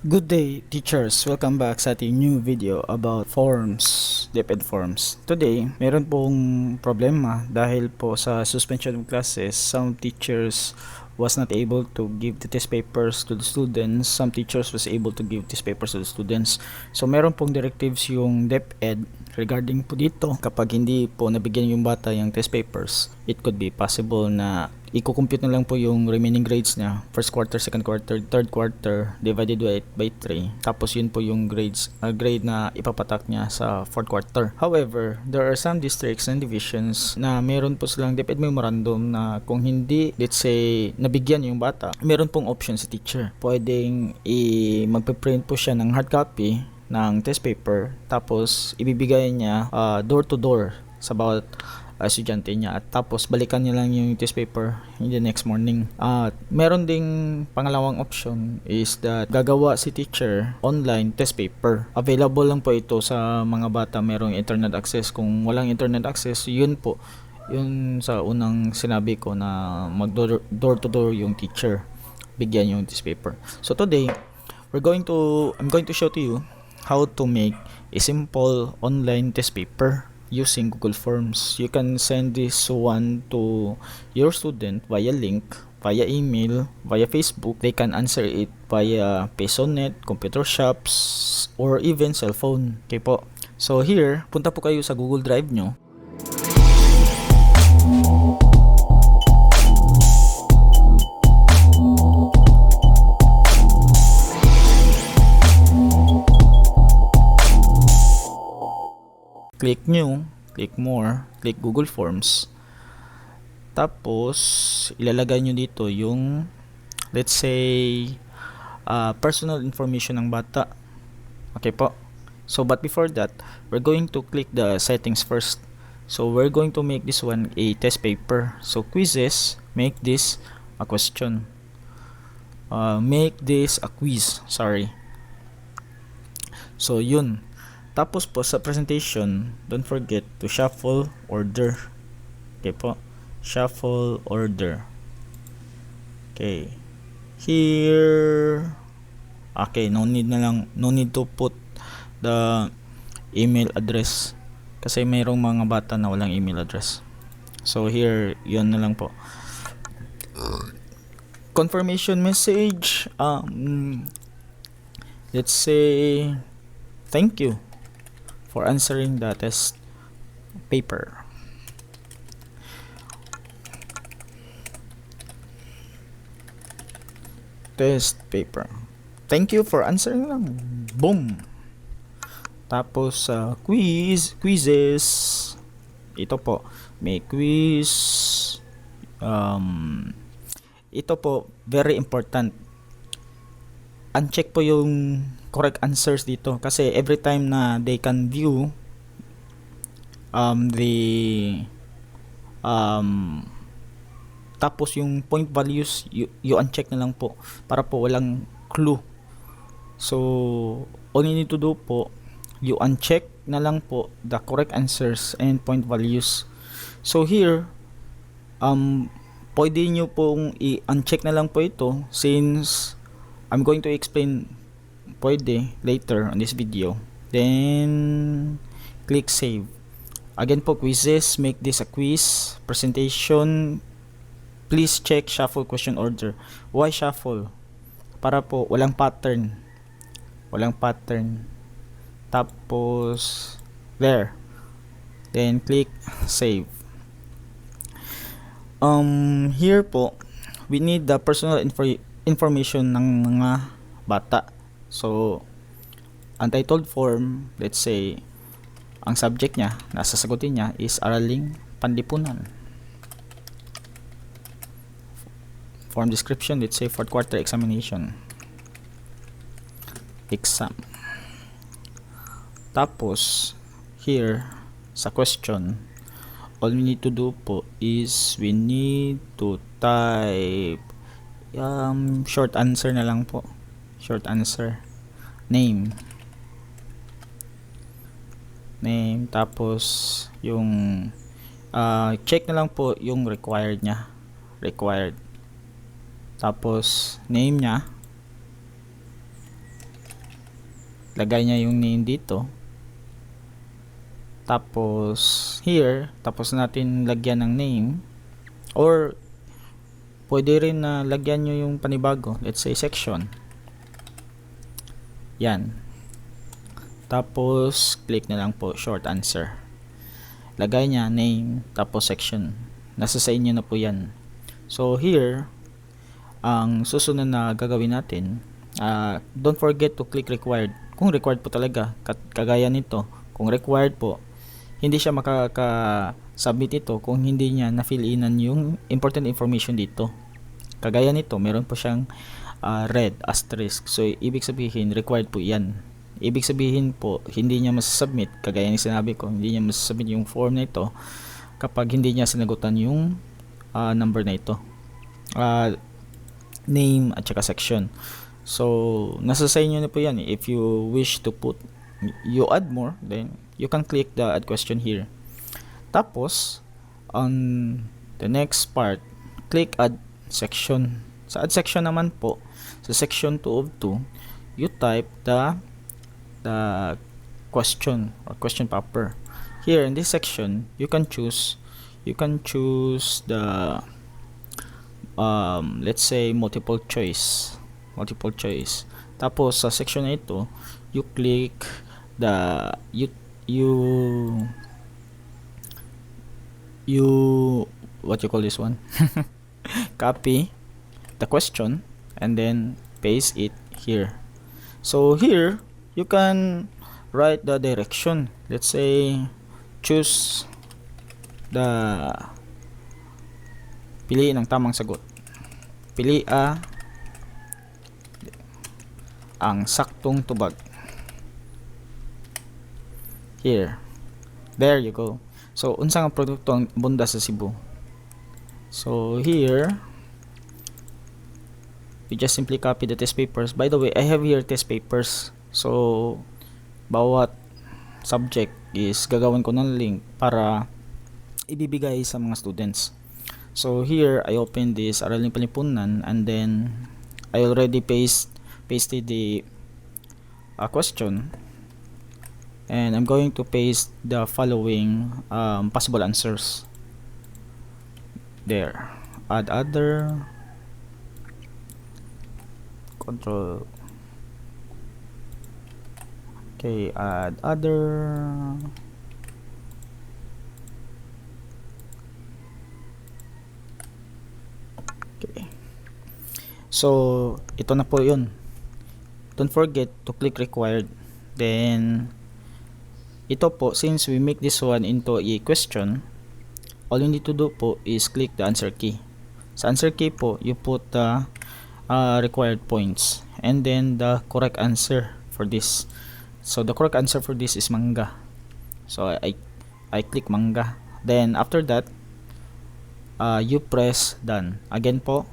Good day, teachers! Welcome back sa ating new video about forms, DepEd forms. Today, meron pong problema dahil po sa suspension of classes, some teachers was not able to give the test papers to the students, some teachers was able to give test papers to the students. So meron pong directives yung DepEd regarding po dito. Kapag hindi po nabigyan yung bata yung test papers, it could be possible na i-compute na lang po yung remaining grades niya, first quarter, second quarter, third quarter, divided by 3. Tapos yun po yung grade na ipapatak niya sa fourth quarter. However, there are some districts and divisions na meron po silang DepEd memorandum na kung hindi, let's say, nabigyan yung bata, meron pong option si teacher. Pwedeng magpe-print po siya ng hard copy ng test paper, tapos ibibigay niya door to door sa bawat estudyante niya, at tapos balikan niya lang yung test paper in the next morning. At meron ding pangalawang option is that gagawa si teacher online test paper. Available lang po ito sa mga bata merong internet access. Kung walang internet access, yun po yun sa unang sinabi ko na mag door to door yung teacher, bigyan yung test paper. So today I'm going to show to you how to make a simple online test paper using Google Forms. You can send this one to your student via link, via email, via Facebook. They can answer it via PesoNet, computer shops, or even cellphone. Okay po. So here, punta po kayo sa Google Drive nyo. Click New, click More, click Google Forms. Tapos, ilalagay nyo dito yung, let's say, personal information ng bata. Okay po. So, but before that, we're going to click the settings first. So, we're going to make this one a test paper. So, quizzes, make this a question. Make this a quiz. Sorry. So, yun. Tapos po sa presentation, don't forget to shuffle order. Okay po. Shuffle order. Okay. Here. Okay, no need to put the email address kasi mayroong mga bata na walang email address. So here, yun na lang po. Confirmation message. Let's say thank you for answering the test paper. Test paper. Thank you for answering lang. Boom. Tapos quizzes. Ito po, may quiz. Ito po, very important. Uncheck po yung correct answers dito kasi every time na they can view tapos yung point values, you uncheck na lang po para po walang clue. So all you need to do po, you uncheck na lang po the correct answers and point values. So here pwede nyo pong i-uncheck na lang po ito since I'm going to explain pwede later on this video. Then click save. Again po, quizzes, make this a quiz. Presentation, please check shuffle question order. Why shuffle? Para po walang pattern. Walang pattern. Tapos there. Then click save. Here po, we need the personal information ng mga bata. So, untitled form, let's say, ang subject niya, nasa sagutin niya is Araling Panlipunan. Form description, let's say, fourth quarter examination. Exam. Tapos, here, sa question, all we need to do po is we need to type short answer na lang po. Short answer. Name, tapos yung check na lang po yung required niya. Tapos name niya, lagay niya yung name dito. Tapos here, tapos natin lagyan ng name, or pwede rin na lagyan nyo yung panibago, let's say section. Yan. Tapos click na lang po short answer. Lagay niya name tapos section. Nasa sa inyo na po yan. So here, ang susunod na gagawin natin, don't forget to click required. Kung required po talaga, kagaya nito, kung required po, hindi siya makaka-submit ito kung hindi niya na-fill inan yung important information dito. Kagaya nito, meron po siyang red asterisk. So, ibig sabihin, required po yan. Ibig sabihin po, hindi niya masasubmit, kagaya ng sinabi ko, hindi niya masasubmit yung form na ito kapag hindi niya sinagutan yung number na ito. Name at saka section. So, nasa sa inyo na po yan. If you wish to you add more, then you can click the add question here. Tapos, on the next part, click add section. Sa add section naman po, sa section 2 of 2, you type the question or question paper. Here in this section, you can choose the let's say multiple choice. Tapos sa section na ito, you click what you call this one copy the question and then paste it here. So here you can write the direction. Let's say choose piliin ang tamang sagot. Pili ang saktong tubag. Here. There you go. So, unsa nga produkto ang bunda sa Cebu? So, here, you just simply copy the test papers. By the way, I have here test papers. So, bawat subject is gagawin ko ng link para ibibigay sa mga students. So, here, I open this Aralin Palipunan and then I already pasted the question, and I'm going to paste the following possible answers there. Add other, control, okay, add other, okay. So ito na po yun. Don't forget to click required. Then ito po, since we make this one into a question, all you need to do po is click the answer key. Sa answer key po, you put the required points and then the correct answer for this. So the correct answer for this is manga. So I click manga. Then after that, you press done. Again po,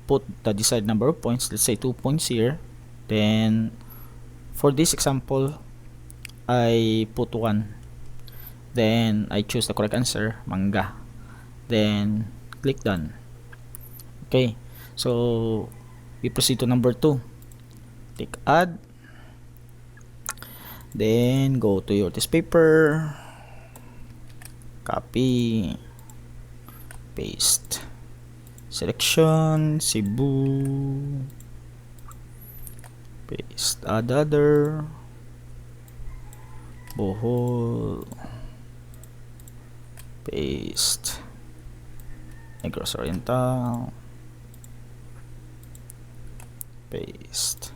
put the desired number of points. Let's say 2 points here. Then for this example, I put 1. Then I choose the correct answer, manga. Then click done. Okay, so we proceed to number 2. Click add. Then go to your test paper, copy, paste, selection Cebu, paste, add other, Bohol, paste, Negros Oriental, paste,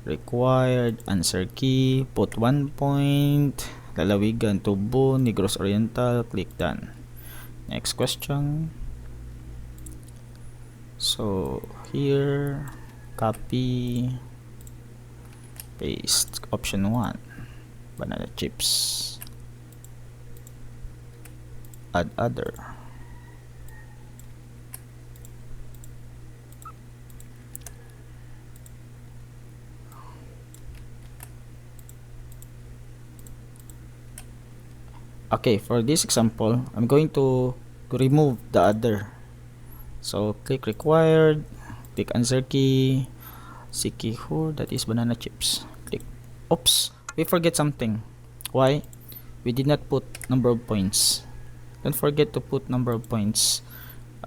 required answer key, put 1 point, Lalawigan, Tubo, Negros Oriental, click done. Next question. So here, copy, paste, option 1, banana chips, add other, okay. For this example, I'm going to remove the other. So click required, click answer key, Sikiho, that is banana chips, click Oops, we forget something. Why? We did not put number of points. Don't forget to put number of points.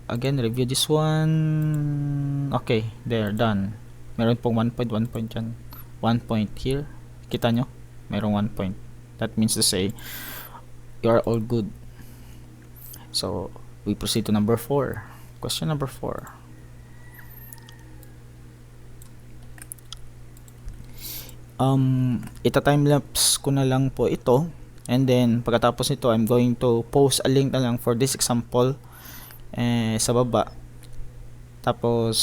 Again, review this one. Okay, there, done. Meron pong 1 point, 1 point dyan. 1 point here. Kita nyo? Merong 1 point. That means to say, you are all good. So, we proceed to number 4. Question number 4. Ita-timelapse ko na lang po ito. And then, pagkatapos nito, I'm going to post a link na lang for this example sa baba. Tapos,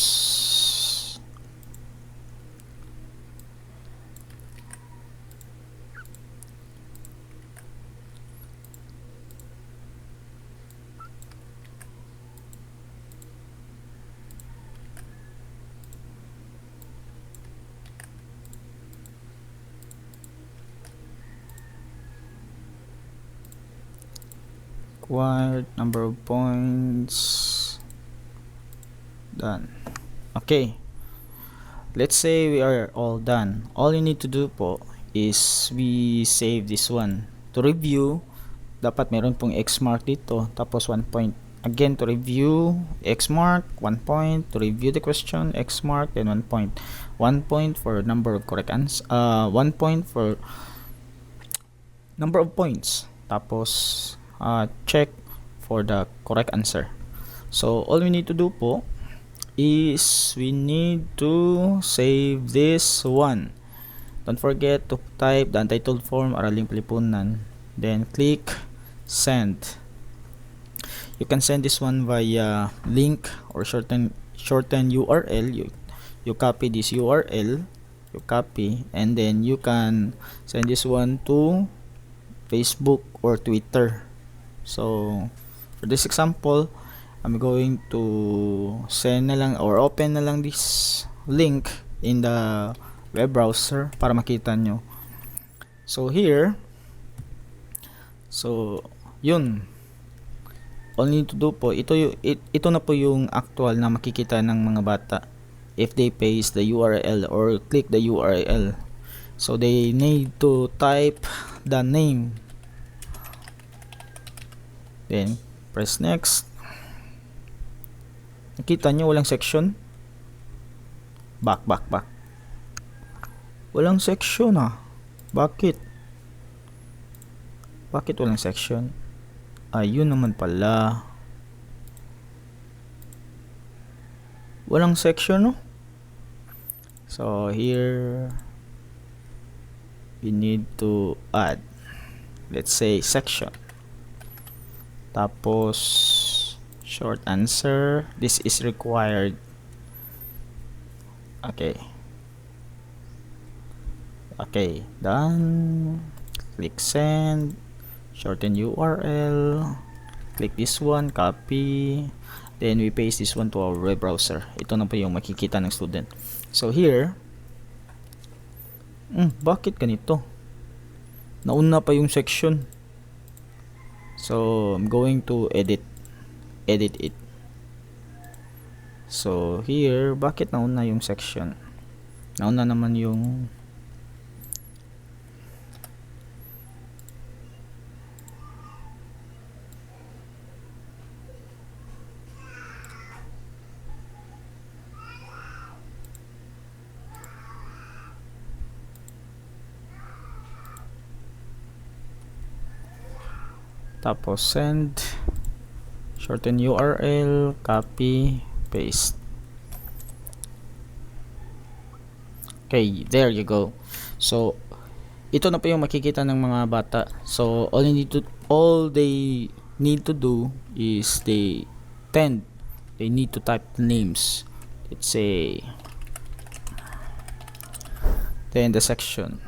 required number of points, done. Okay, let's say we are all done. All you need to do po is we save this one. To review, dapat meron pong X mark dito, tapos 1 point. Again, to review, X mark, 1 point. To review the question, X mark, then 1 point. 1 point for number of correct answers. 1 point for number of points. Tapos, check for the correct answer. So all we need to do po is we need to save this one. Don't forget to type the untitled form Araling Palipunan, then click send. You can send this one via link or shorten URL. You copy this URL, you copy, and then you can send this one to Facebook or Twitter. So for this example, I'm going to send na lang or open na lang this link in the web browser para makita nyo. So here, so yun, all you need to do po, ito na po yung actual na makikita ng mga bata if they paste the URL or click the URL. So they need to type the name, then press next. Nakita nyo walang section? Back. Walang section Bakit? Bakit walang section? Ayun naman pala. Walang section So here we need to add, let's say, section. Tapos short answer, this is required. Okay, done. Click send, shorten URL, click this one, copy, then we paste this one to our web browser. Ito na po yung makikita ng student. So here, bakit ganito? Nauna pa yung section. So I'm going to edit it. So here, bakit nauna yung section? Nauna naman yung tapos send, shorten URL, copy, paste. Okay, there you go. So ito na po yung makikita ng mga bata. So all they need to do is they need to type the names. Let's say, then the section,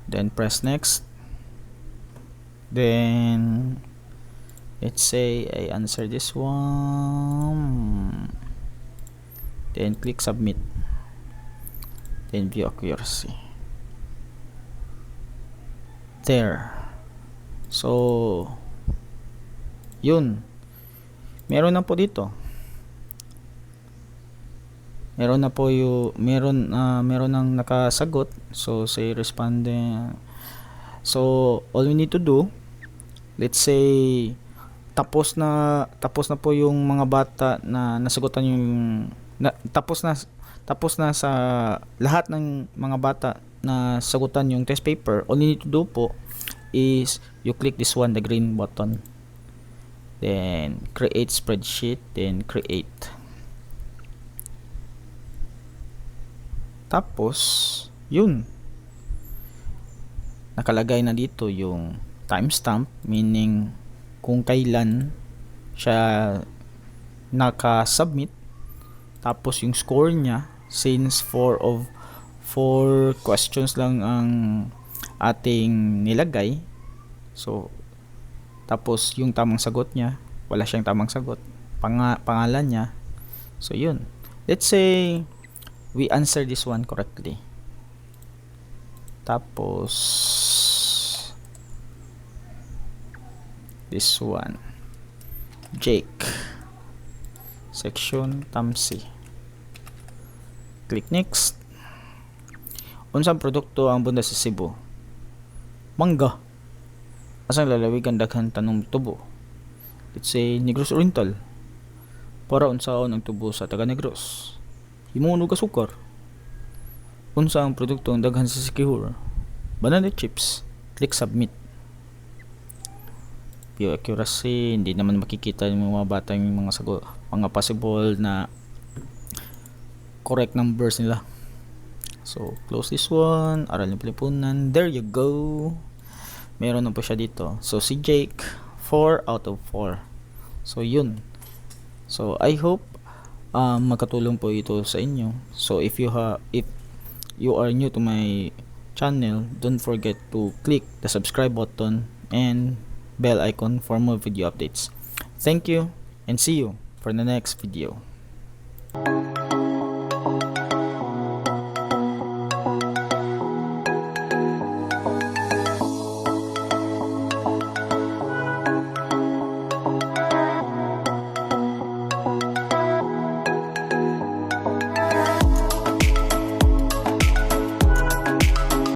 then press next. Then let's say I answer this one, then click submit, then view accuracy. There. So yun, meron na po dito. meron na po meron nang nakasagot. So say respondent. So all we need to do, let's say tapos na po yung mga bata na nasagutan yung tapos na sa lahat ng mga bata na sagutan yung test paper. All you need to do po is you click this one, the green button, then create spreadsheet, then create. Tapos yun, nakalagay na dito yung timestamp, meaning kung kailan siya naka-submit, tapos yung score niya, since 4 questions lang ang ating nilagay. So tapos yung tamang sagot niya, wala siyang tamang sagot, pangalan niya. So yun, let's say we answer this one correctly. Tapos this one, Jake, section Tamsi. Click next. Unsang produkto ang bunda sa Cebu? Mangga. Asang lalawig ang daghan tanong tubo? Let's say Negros Oriental. Para unsaon ang tubo sa taga Negros? Himong ug asukar. Unsa ang produkto ang daghan sa Sikihor? Banana chips. Click submit. Pure accuracy, hindi naman makikita yung mga bata yung mga possible na correct numbers nila. So close this one, aral ng Pilipunan. There you go. Meron na po siya dito. So si Jake, 4 out of 4. So yun. So I hope makatulong po ito sa inyo. So if you are new to my channel, don't forget to click the subscribe button and bell icon for more video updates. Thank you and see you for the next video.